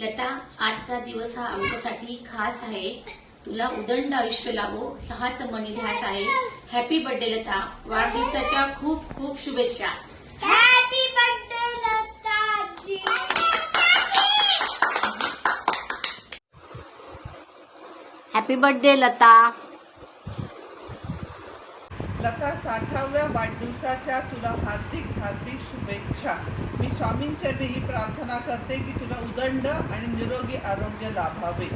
लता, आजचा दिवस हा आमच्यासाठी खास आहे. तुला उदंड आयुष्य लाभो हाच मनी ध्यास आहे. हॅपी बर्थडे लता, वाढदिवसाच्या खूप खूप शुभेच्छा. Happy birthday Lataji. Happy birthday Lata. Lata, 60व्या वाढदिवसाच्या तुला हार्दिक हार्दिक शुभेच्छा. मी स्वामींचरणी ही प्रार्थना करते की तुला उदंड आणि निरोगी आरोग्य लाभावे.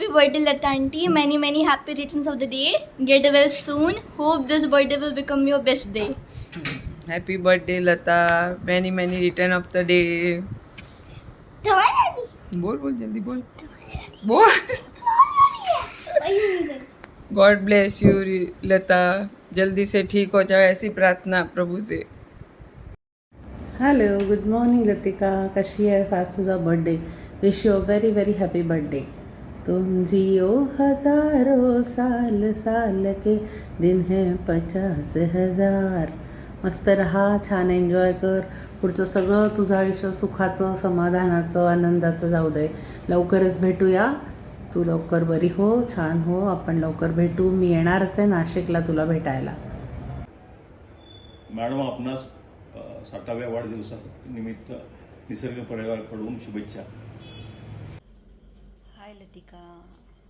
Happy birthday Lata auntie. Many happy returns of the day. Get well soon. Hope this birthday will become your best day. Happy birthday Lata, many return of the day. बोल बोल जल्दी बोल बोल. गॉड ब्लेस यू लता, जल्दी से ठीक हो जाओ ऐसी प्रार्थना प्रभु से. Hello, good morning Latika. कशी आहेस? आज तुझा birthday. Wish you very very happy birthday. तुम जियो हजारों साल, साल के दिन है 50,000. मस्त रहा, छान एन्जॉय कर. पुढचं सगळं तुझं आयुष्य सुखाचं, समाधानाचं, आनंदाचं जाऊ दे. लवकरच भेटूया. तू लवकर बरी हो, छान हो. आपण लवकर भेटू. मी येणारच आहे नाशिकला तुला भेटायला. मॅडम, आपणास 60व्या वाढदिवसानिमित्त निसर्ग परिवाराकडून शुभेच्छा. हाय लतिका,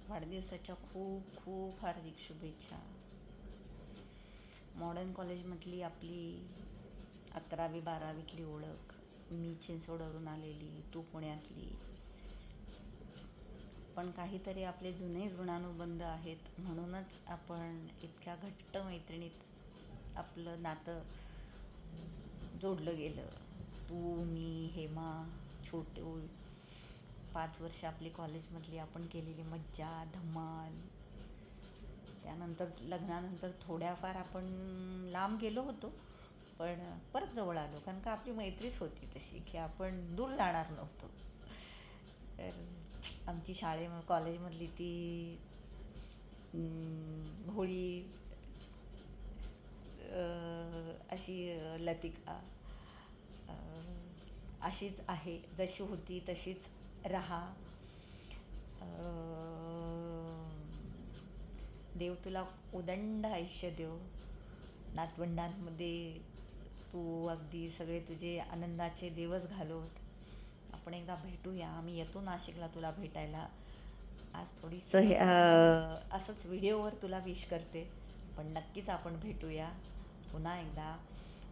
वाढदिवसाच्या खूप खूप हार्दिक शुभेच्छा. मॉडर्न कॉलेजमधली आपली 11वी 12वीतली ओळख, मी चिंचवडवरून आलेली, तू पुण्यातली, पण काहीतरी आपले जुने ऋणानुबंध आहेत म्हणूनच आपण इतक्या घट्ट मैत्रिणीत आपलं नातं जोडलं गेलं. तू, मी, हेमा, छोटू, 5 वर्ष आपली कॉलेजमधली आपण केलेली मज्जा धमाल. त्यानंतर लग्नानंतर थोड्याफार आपण लांब गेलो होतो, पण परत जवळ आलो, कारण का आपली मैत्रीच होती तशी की आपण दूर जाणार नव्हतो. तर आमची कॉलेजमधली ती भोळी अशी लतिका अशीच आहे, जशी होती तशीच रहा. देव तुला उदंड आयुष्य देव. नातवंडांमध्ये तू अगदी सगळे तुझे आनंदाचे दिवस घालवत. आपण एकदा भेटूया. आम्ही येतो नाशिकला तुला भेटायला. आज थोडीसं असंच व्हिडिओवर तुला विश करते, पण नक्कीच आपण भेटूया. पुन्हा एकदा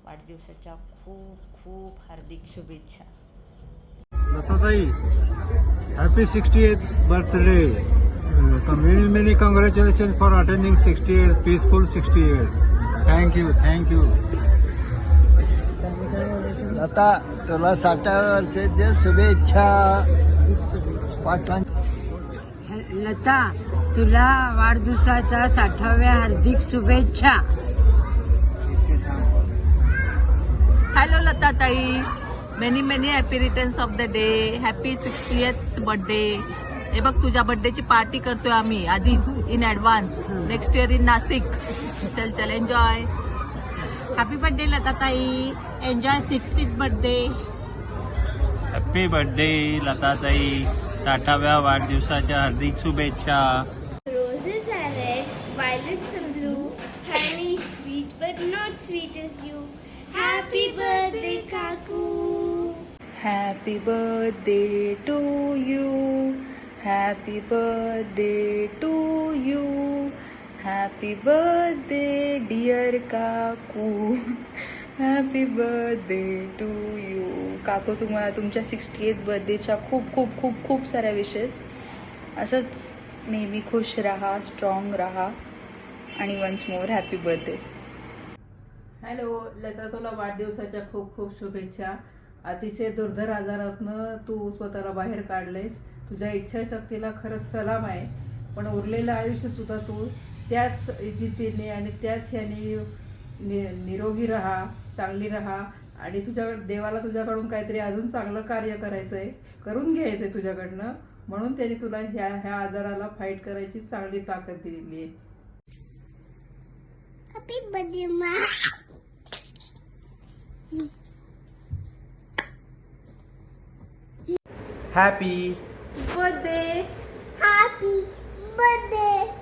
वाढदिवसाच्या खूप खूप हार्दिक शुभेच्छा. Latatai, happy 68th birthday. Many congratulations for attending 68 peaceful 60 years. Thank you. Lata, तुला 60व्या वर्षाच्या शुभेच्छा. लता, तुला वाढदिवसाच्या 60व्या हार्दिक शुभेच्छा. हॅलो लता ताई, many happy returns of the day. Happy 60th birthday. हे बघ, तुझ्या बर्थडेची पार्टी करतोय आम्ही आधीच in advance. Next year in Nashik. चल एन्जॉय. हॅपी बर्थडे लता ताई. Enjoy 60th birthday. Happy birthday Lata ताई, 60व्या वाढदिवसाच्या हार्दिक शुभेच्छा. Roses are red, violets are blue, honey is sweet but not sweet as you. Happy birthday Kaku. Happy birthday to you. Happy birthday to you. Happy birthday dear Kaku. Happy birthday to you. काकू, तुम्हाला तुमच्या 68th बर्थडेच्या खूप खूप खूप खूप साऱ्या विशेस. असंच नेहमी खुश राहा, स्ट्रॉंग राहा, आणि once more happy birthday. Hello Lata, तुला वाढदिवसाच्या खूप खूप शुभेच्छा. अतिशय दुर्धर आजारातनं तू स्वतःला बाहेर काढलेस. तुझ्या इच्छाशक्तीला खरंच सलाम आहे. पण उरलेलं आयुष्यसुद्धा तू त्याच जिद्दीने आणि त्याच ह्याने निरोगी राहा, चांगली राहा. आणि देवाला तुझ्याकडून काहीतरी अजून चांगलं कार्य करायचं आहे, करून घ्यायचं आहे तुझ्याकडनं. म्हणून त्यांनी तुला ह्या आजाराला फाईट करायची चांगली ताकद दिलेली आहे. हॅपी बर्थडे मा. Happy birthday. Happy birthday.